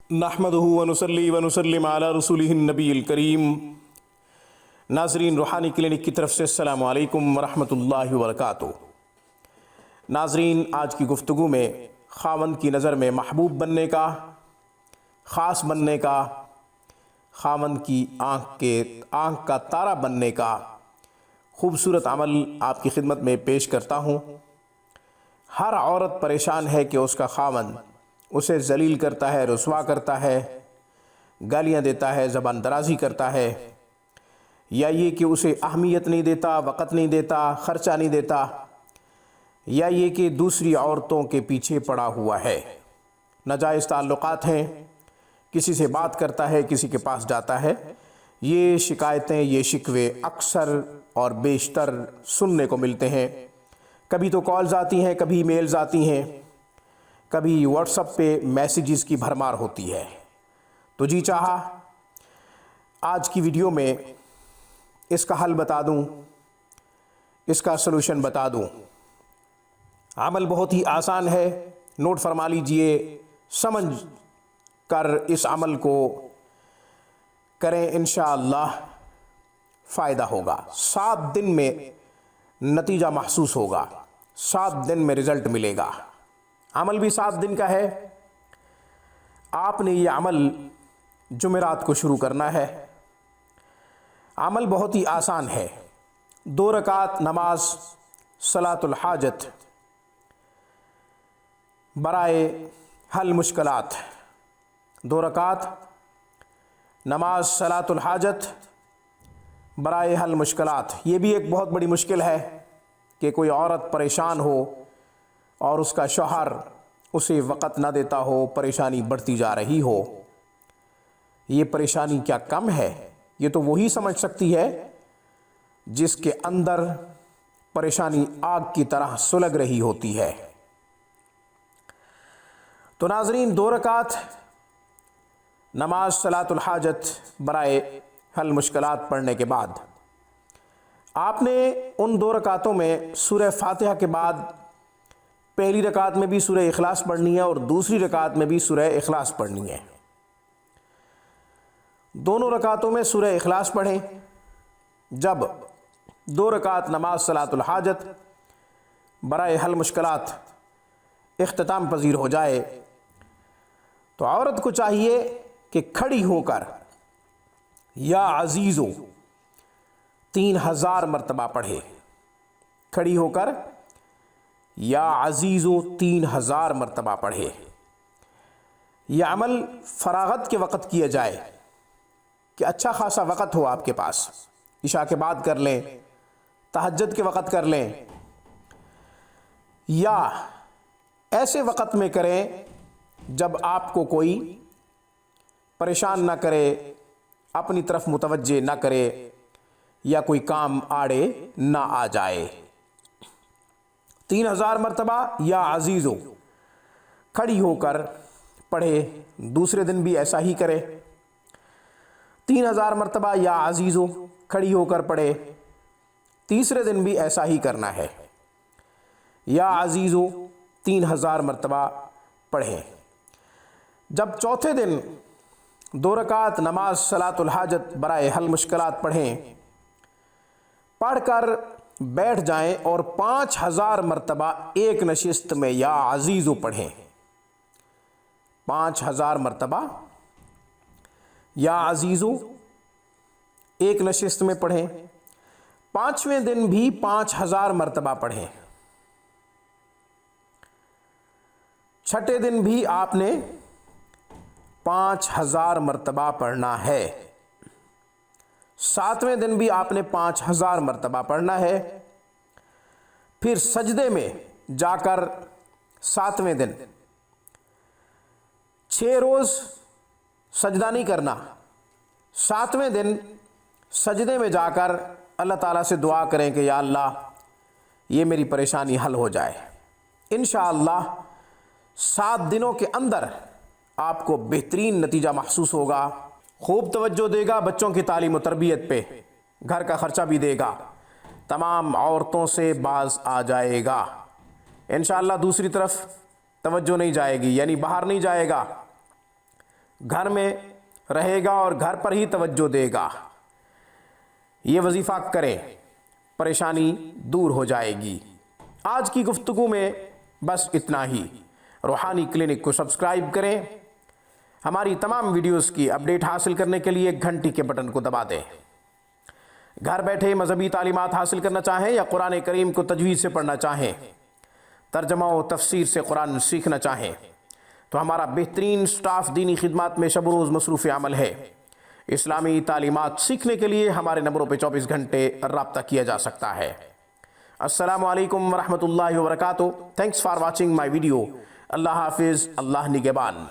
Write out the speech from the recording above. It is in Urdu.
نحمدہ ونصلی ونسلم علی رسولہ النبی الکریم۔ ناظرین، روحانی کلینک کی طرف سے السلام علیکم ورحمۃ اللہ وبرکاتہ۔ ناظرین، آج کی گفتگو میں خاوند کی نظر میں محبوب بننے کا، خاص بننے کا، خاوند کی آنکھ کا تارا بننے کا خوبصورت عمل آپ کی خدمت میں پیش کرتا ہوں۔ ہر عورت پریشان ہے کہ اس کا خاوند اسے ذلیل کرتا ہے، رسوا کرتا ہے، گالیاں دیتا ہے، زبان درازی کرتا ہے، یا یہ کہ اسے اہمیت نہیں دیتا، وقت نہیں دیتا، خرچہ نہیں دیتا، یا یہ کہ دوسری عورتوں کے پیچھے پڑا ہوا ہے، ناجائز تعلقات ہیں، کسی سے بات کرتا ہے، کسی کے پاس جاتا ہے۔ یہ شکایتیں، یہ شکوے اکثر اور بیشتر سننے کو ملتے ہیں۔ کبھی تو کالز آتی ہیں، کبھی میلز آتی ہیں، کبھی واٹس ایپ پہ میسیجز کی بھرمار ہوتی ہے۔ تو جی چاہا آج کی ویڈیو میں اس کا حل بتا دوں، اس کا سلوشن بتا دوں۔ عمل بہت ہی آسان ہے، نوٹ فرما لیجئے، سمجھ کر اس عمل کو کریں، انشاءاللہ فائدہ ہوگا۔ 7 دن میں نتیجہ محسوس ہوگا، 7 دن میں رزلٹ ملے گا۔ عمل بھی 7 دن کا ہے۔ آپ نے یہ عمل جمعرات کو شروع کرنا ہے۔ عمل بہت ہی آسان ہے۔ 2 رکعت نماز صلاۃ الحاجت برائے حل مشکلات، 2 رکعت نماز صلاۃ الحاجت برائے حل مشکلات۔ یہ بھی ایک بہت بڑی مشکل ہے کہ کوئی عورت پریشان ہو اور اس کا شوہر اسے وقت نہ دیتا ہو، پریشانی بڑھتی جا رہی ہو۔ یہ پریشانی کیا کم ہے؟ یہ تو وہی سمجھ سکتی ہے جس کے اندر پریشانی آگ کی طرح سلگ رہی ہوتی ہے۔ تو ناظرین، 2 رکعت نماز صلاۃ الحاجت برائے حل مشکلات پڑھنے کے بعد آپ نے ان 2 رکعتوں میں سورہ فاتحہ کے بعد پہلی رکعت میں بھی سورہ اخلاص پڑھنی ہے اور دوسری رکعت میں بھی سورہ اخلاص پڑھنی ہے۔ دونوں رکعتوں میں سورہ اخلاص پڑھیں۔ جب 2 رکعت نماز صلاۃ الحاجت برائے حل مشکلات اختتام پذیر ہو جائے تو عورت کو چاہیے کہ کھڑی ہو کر یا عزیزو 3000 مرتبہ پڑھے۔ کھڑی ہو کر یا عزیزو 3000 مرتبہ پڑھے۔ یہ عمل فراغت کے وقت کیا جائے کہ اچھا خاصا وقت ہو آپ کے پاس، عشاء کے بعد کر لیں، تہجد کے وقت کر لیں، یا ایسے وقت میں کریں جب آپ کو کوئی پریشان نہ کرے، اپنی طرف متوجہ نہ کرے، یا کوئی کام آڑے نہ آ جائے۔ 3000 مرتبہ یا عزیزو کھڑی ہو کر پڑھے۔ دوسرے دن بھی ایسا ہی کرے، 3000 مرتبہ یا عزیزو کھڑی ہو کر پڑھے۔ تیسرے دن بھی ایسا ہی کرنا ہے، یا عزیزو 3000 مرتبہ پڑھیں۔ جب چوتھے دن 2 رکعت نماز صلاۃ الحاجت برائے حل مشکلات پڑھیں، پڑھ کر بیٹھ جائیں اور 5000 مرتبہ ایک نشست میں یا عزیزو پڑھیں۔ 5000 مرتبہ یا عزیزو ایک نشست میں پڑھیں۔ 5ویں دن بھی 5000 مرتبہ پڑھیں۔ 6ٹھے دن بھی آپ نے 5000 مرتبہ پڑھنا ہے۔ 7ویں دن بھی آپ نے 5000 مرتبہ پڑھنا ہے۔ پھر سجدے میں جا کر 7ویں دن 6 روز سجدہ نہیں کرنا، 7ویں دن سجدے میں جا کر اللہ تعالیٰ سے دعا کریں کہ یا اللہ یہ میری پریشانی حل ہو جائے۔ انشاءاللہ 7 دنوں کے اندر آپ کو بہترین نتیجہ محسوس ہوگا۔ خوب توجہ دے گا بچوں کی تعلیم و تربیت پہ، گھر کا خرچہ بھی دے گا، تمام عورتوں سے باز آ جائے گا انشاءاللہ۔ دوسری طرف توجہ نہیں جائے گی، یعنی باہر نہیں جائے گا، گھر میں رہے گا اور گھر پر ہی توجہ دے گا، یہ وظیفہ کریں، پریشانی دور ہو جائے گی۔ آج کی گفتگو میں بس اتنا ہی۔ روحانی کلینک کو سبسکرائب کریں۔ ہماری تمام ویڈیوز کی اپڈیٹ حاصل کرنے کے لیے گھنٹی کے بٹن کو دبا دیں۔ گھر بیٹھے مذہبی تعلیمات حاصل کرنا چاہیں یا قرآن کریم کو تجوید سے پڑھنا چاہیں، ترجمہ و تفسیر سے قرآن سیکھنا چاہیں تو ہمارا بہترین سٹاف دینی خدمات میں شب و روز مصروف عمل ہے۔ اسلامی تعلیمات سیکھنے کے لیے ہمارے نمبروں پہ 24 گھنٹے رابطہ کیا جا سکتا ہے۔ السلام علیکم ورحمۃ اللہ وبرکاتہ۔ Thanks for watching my video. اللہ حافظ، اللہ نگہبان۔